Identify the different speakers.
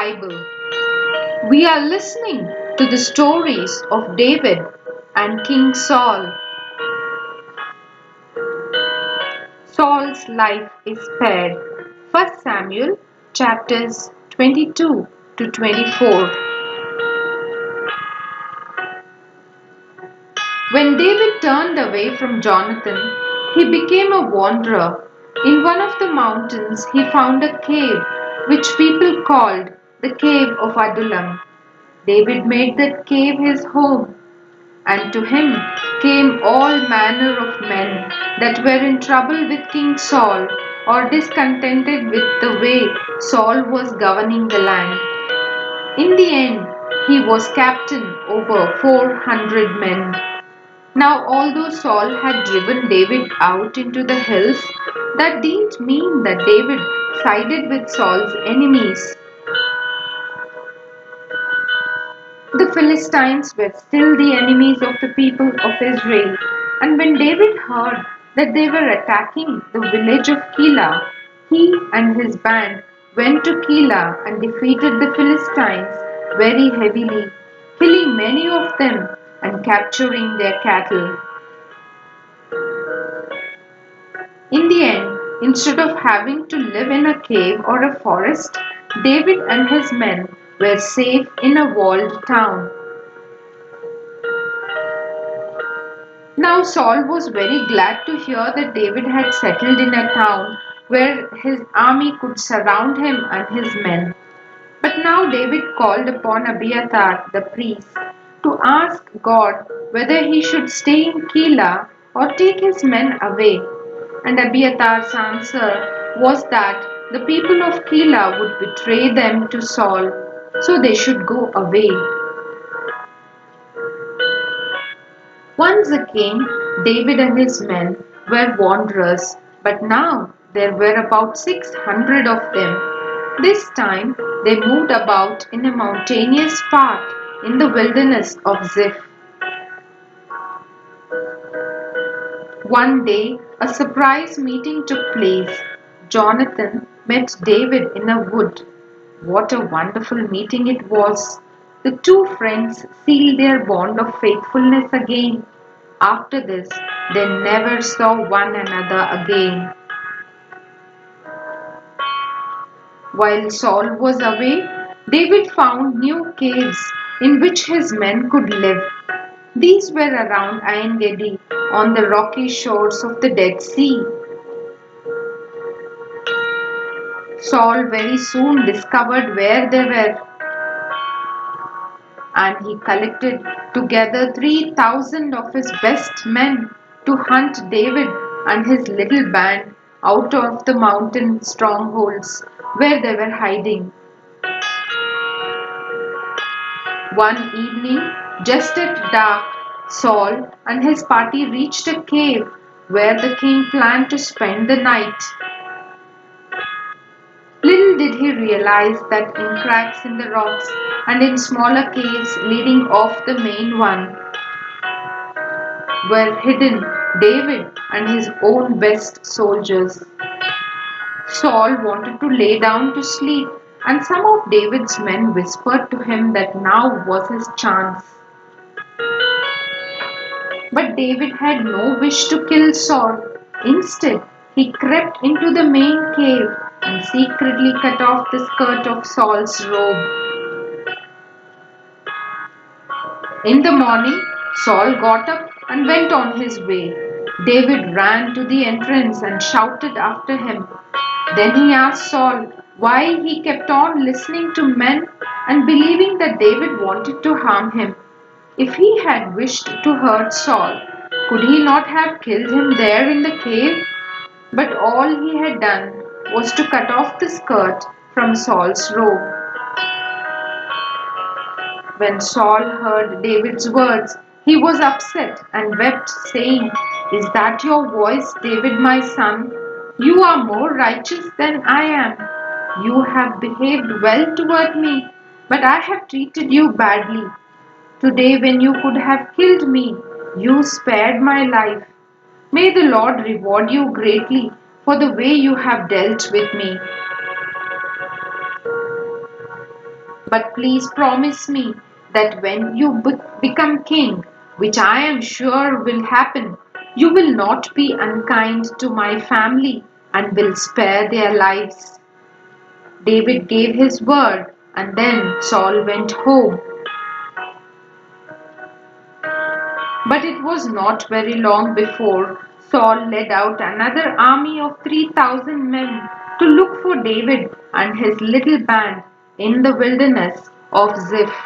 Speaker 1: Bible. We are listening to the stories of David and King Saul. Saul's life is spared. 1 Samuel chapters 22 to 24. When David turned away from Jonathan, he became a wanderer. In one of the mountains, he found a cave which people called the Cave of Adullam. David made that cave his home, and to him came all manner of men that were in trouble with King Saul or discontented with the way Saul was governing the land. In the end, he was captain over 400 men. Now, although Saul had driven David out into the hills, that didn't mean that David sided with Saul's enemies. The Philistines were still the enemies of the people of Israel, and when David heard that they were attacking the village of Keilah, he and his band went to Keilah and defeated the Philistines very heavily, killing many of them and capturing their cattle. In the end, instead of having to live in a cave or a forest, David and his men were safe in a walled town. Now Saul was very glad to hear that David had settled in a town where his army could surround him and his men. But now David called upon Abiathar the priest to ask God whether he should stay in Keilah or take his men away. And Abiathar's answer was that the people of Keilah would betray them to Saul, so they should go away. Once again, David and his men were wanderers, but now there were about 600 of them. This time they moved about in a mountainous path in the wilderness of Ziph. One day, a surprise meeting took place. Jonathan met David in a wood. What a wonderful meeting it was! The two friends sealed their bond of faithfulness again. After this, they never saw one another again. While Saul was away, David found new caves in which his men could live. These were around En Gedi on the rocky shores of the Dead Sea. Saul very soon discovered where they were, and he collected together 3,000 of his best men to hunt David and his little band out of the mountain strongholds where they were hiding. One evening, just at dark, Saul and his party reached a cave where the king planned to spend the night. Little did he realize that in cracks in the rocks and in smaller caves leading off the main one were hidden David and his own best soldiers. Saul wanted to lay down to sleep, and some of David's men whispered to him that now was his chance. But David had no wish to kill Saul. Instead, he crept into the main cave and secretly cut off the skirt of Saul's robe. In the morning, Saul got up and went on his way. David ran to the entrance and shouted after him. Then he asked Saul why he kept on listening to men and believing that David wanted to harm him. If he had wished to hurt Saul, could he not have killed him there in the cave? But all he had done was to cut off the skirt from Saul's robe. When Saul heard David's words, he was upset and wept, saying, "Is that your voice, David, my son? You are more righteous than I am. You have behaved well toward me, but I have treated you badly. Today, when you could have killed me, you spared my life. May the Lord reward you greatly for the way you have dealt with me." But please promise me that when you become king, which I am sure will happen, you will not be unkind to my family and will spare their lives." David gave his word, and then Saul went home. But it was not very long before Saul led out another army of 3,000 men to look for David and his little band in the wilderness of Ziph.